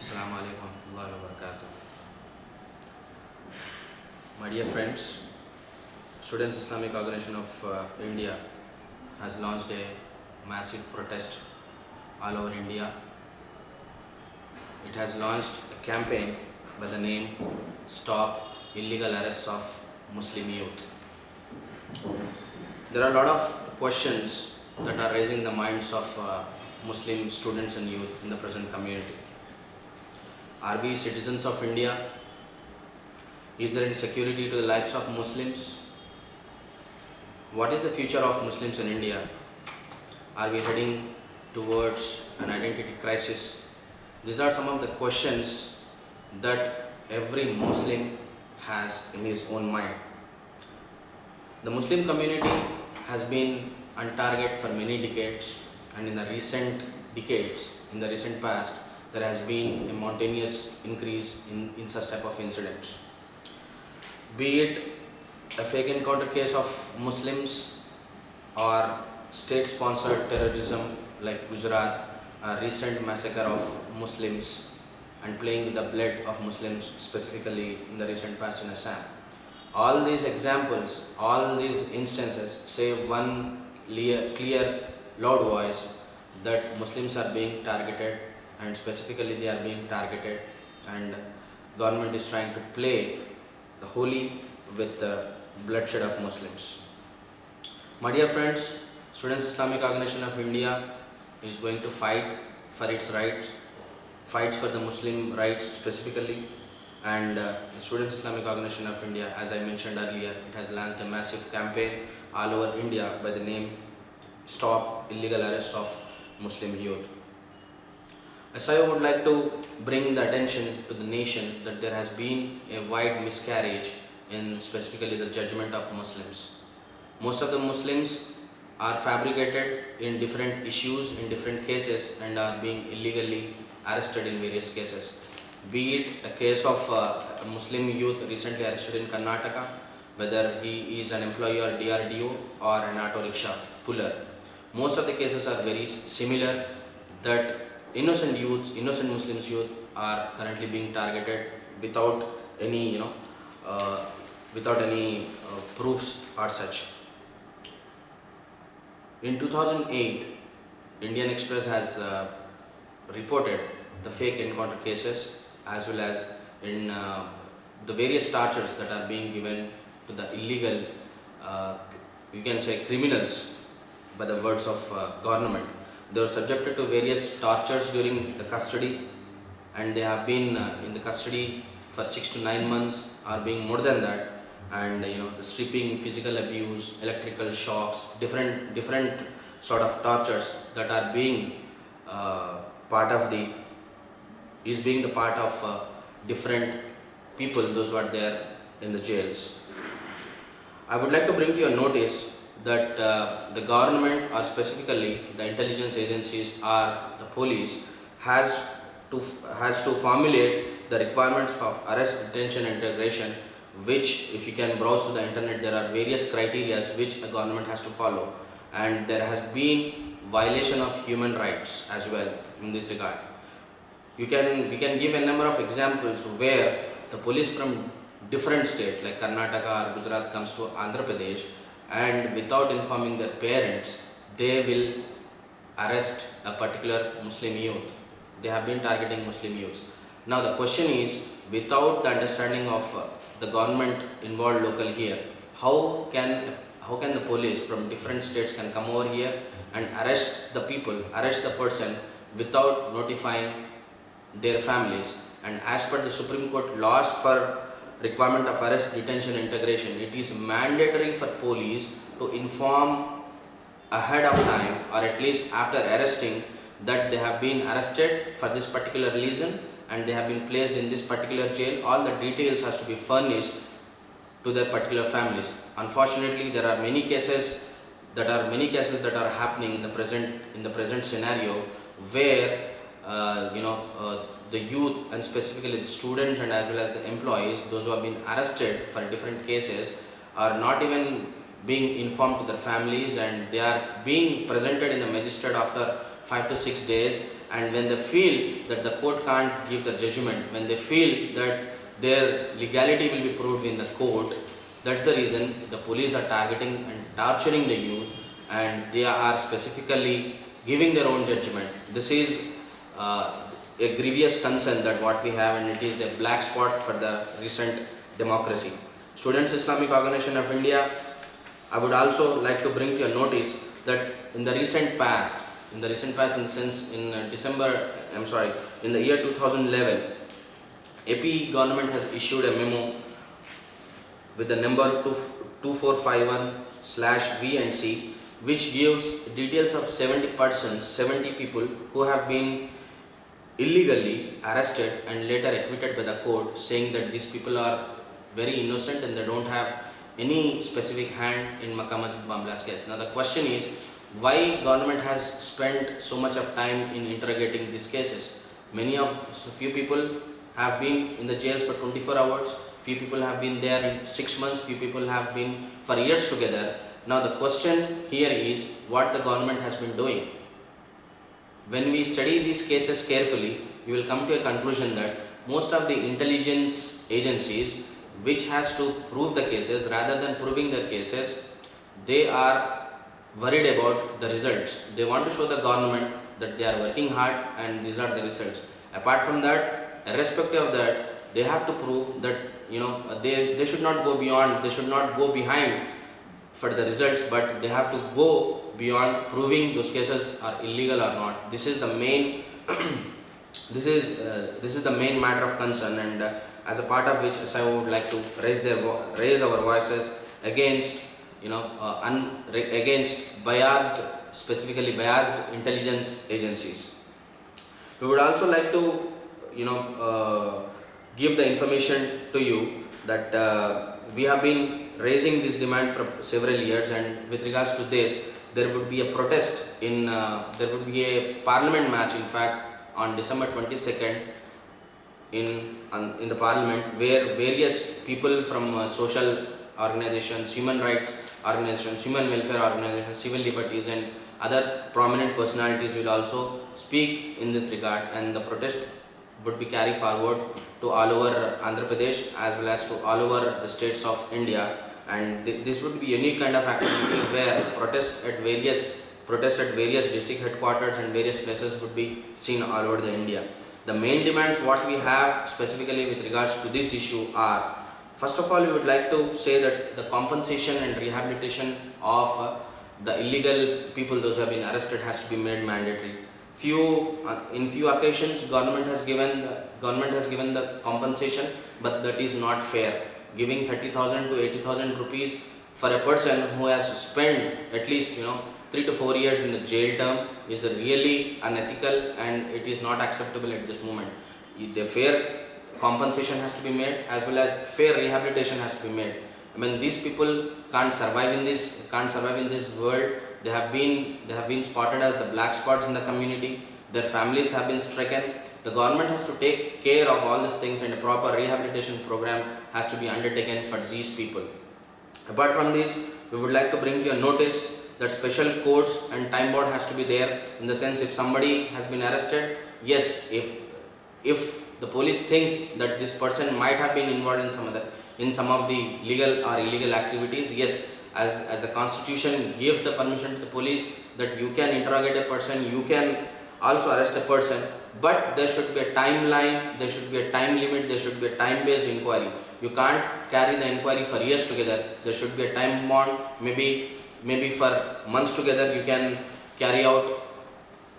Assalamu alaikum warahmatullahi wabarakatuh. My dear friends, Students Islamic Organization of India has launched a massive protest all over India. It has launched a campaign by the name Stop Illegal Arrests of Muslim Youth. There are a lot of questions that are raising in the minds of Muslim students and youth in the present community. Are we citizens of India? Is there any security to the lives of Muslims? What is the future of Muslims in India? Are we heading towards an identity crisis? These are some of the questions that every Muslim has in his own mind. The Muslim community has been on target for many decades, and in the recent past, there has been a mountainous increase in such type of incidents. Be it a fake encounter case of Muslims or state-sponsored terrorism like Gujarat, a recent massacre of Muslims and playing with the blood of Muslims, specifically in the recent past in Assam. All these examples, all these instances say one clear, loud voice that Muslims are being targeted, and specifically they are being targeted, and government is trying to play the holy with the bloodshed of Muslims. My dear friends, Students Islamic Organization of India is going to fight for its rights, fights for the Muslim rights specifically, and the Students Islamic Organization of India, as I mentioned earlier, it has launched a massive campaign all over India by the name Stop Illegal Arrest of Muslim Youth. SIO would like to bring the attention to the nation that there has been a wide miscarriage in specifically the judgment of Muslims. Most of the Muslims are fabricated in different issues, in different cases, and are being illegally arrested in various cases. Be it a case of a Muslim youth recently arrested in Karnataka, whether he is an employee or DRDO or an auto rickshaw puller. Most of the cases are very similar, that innocent Muslims youth are currently being targeted without any proofs or such. In 2008, Indian Express has reported the fake encounter cases, as well as in the various tortures that are being given to the illegal, you can say criminals, by the words of government. They were subjected to various tortures during the custody, and they have been in the custody for 6 to 9 months, or being more than that. And the stripping, physical abuse, electrical shocks, different sort of tortures that are being part of different people, those who are there in the jails. I would like to bring to your notice that the government, or specifically the intelligence agencies or the police, has to formulate the requirements of arrest, detention, integration, which, if you can browse to the internet, there are various criteria which the government has to follow, and there has been violation of human rights as well in this regard. We can give a number of examples where the police from different states like Karnataka or Gujarat comes to Andhra Pradesh, and without informing their parents, they will arrest a particular Muslim youth. They have been targeting Muslim youths. Now the question is, without the understanding of the government involved local here, how can the police from different states can come over here and arrest the person without notifying their families? And as per the Supreme Court laws for requirement of arrest, detention, integration, it is mandatory for police to inform ahead of time, or at least after arresting, that they have been arrested for this particular reason and they have been placed in this particular jail. All the details has to be furnished to their particular families. Unfortunately, there are many cases that are happening in the present scenario, where the youth, and specifically the students and as well as the employees, those who have been arrested for different cases, are not even being informed to their families, and they are being presented in the magistrate after 5 to 6 days, and when they feel that the court can't give the judgment, when they feel that their legality will be proved in the court, that's the reason the police are targeting and torturing the youth, and they are specifically giving their own judgment. This is a grievous concern that what we have, and it is a black spot for the recent democracy. Students Islamic Organization of India, I would also like to bring to your notice that in the recent past in the sense in in the year 2011, AP government has issued a memo with the number 2451/V&C, which gives details of 70 people who have been illegally arrested and later acquitted by the court, saying that these people are very innocent and they don't have any specific hand in Makkah Masjid bomb blast case. Now the question is, why government has spent so much of time in interrogating these cases? Few people have been in the jails for 24 hours, few people have been there in 6 months, few people have been for years together. Now the question here is what the government has been doing. When we study these cases carefully, we will come to a conclusion that most of the intelligence agencies which has to prove the cases, rather than proving the cases, they are worried about the results. They want to show the government that they are working hard and these are the results. Apart from that, irrespective of that, they have to prove that they should not go beyond, they should not go behind for the results, but they have to go beyond proving those cases are illegal or not. This is the main this is the main matter of concern, and as a part of which SIO would like to raise our voices against against specifically biased intelligence agencies. We would also like to give the information to you that we have been raising this demand for several years, and with regards to this, there would be a protest there would be a parliament match, in fact, on December 22nd in the parliament, where various people from social organizations, human rights organizations, human welfare organizations, civil liberties and other prominent personalities will also speak in this regard, and the protest would be carried forward to all over Andhra Pradesh as well as to all over the states of India. And this would be a unique kind of activity where protests at various district headquarters and various places would be seen all over the India. The main demands what we have specifically with regards to this issue are, first of all, we would like to say that the compensation and rehabilitation of the illegal people, those who have been arrested, has to be made mandatory. In few occasions, government has given the compensation, but that is not fair. Giving 30,000 to 80,000 rupees for a person who has spent at least 3 to 4 years in the jail term is really unethical, and it is not acceptable at this moment. The fair compensation has to be made as well as fair rehabilitation has to be made. I mean, these people can't survive in this world. They have been spotted as the black spots in the community. Their families have been stricken. The government has to take care of all these things, and a proper rehabilitation program has to be undertaken for these people. Apart from this, we would like to bring to your notice that special courts and time board has to be there, in the sense, if somebody has been arrested, yes, if the police thinks that this person might have been involved in some of the legal or illegal activities, yes, as the constitution gives the permission to the police that you can interrogate a person, you can also arrest a person, but there should be a timeline, there should be a time limit, there should be a time-based inquiry. You can't carry the inquiry for years together. There should be a time bond, maybe for months together you can carry out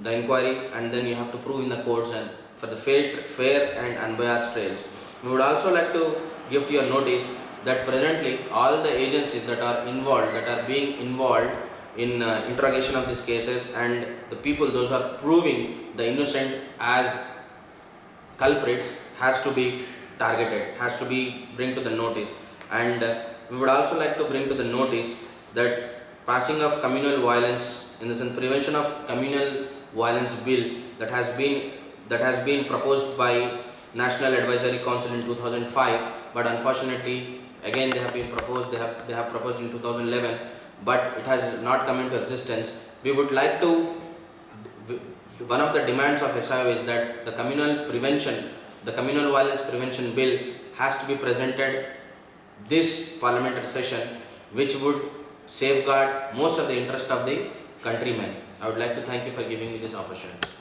the inquiry, and then you have to prove in the courts and for the fair and unbiased trials. We would also like to give to your notice that presently all the agencies that are being involved in interrogation of these cases, and the people, those who are proving the innocent as culprits, has to be targeted, has to be bring to the notice. And we would also like to bring to the notice that passing of communal violence, in the sense prevention of communal violence bill that has been proposed by National Advisory Council in 2005, but unfortunately again they have proposed in 2011, but it has not come into existence. We would like to one of the demands of SIO is that the communal violence prevention bill has to be presented this parliamentary session, which would safeguard most of the interest of the countrymen. I would like to thank you for giving me this opportunity.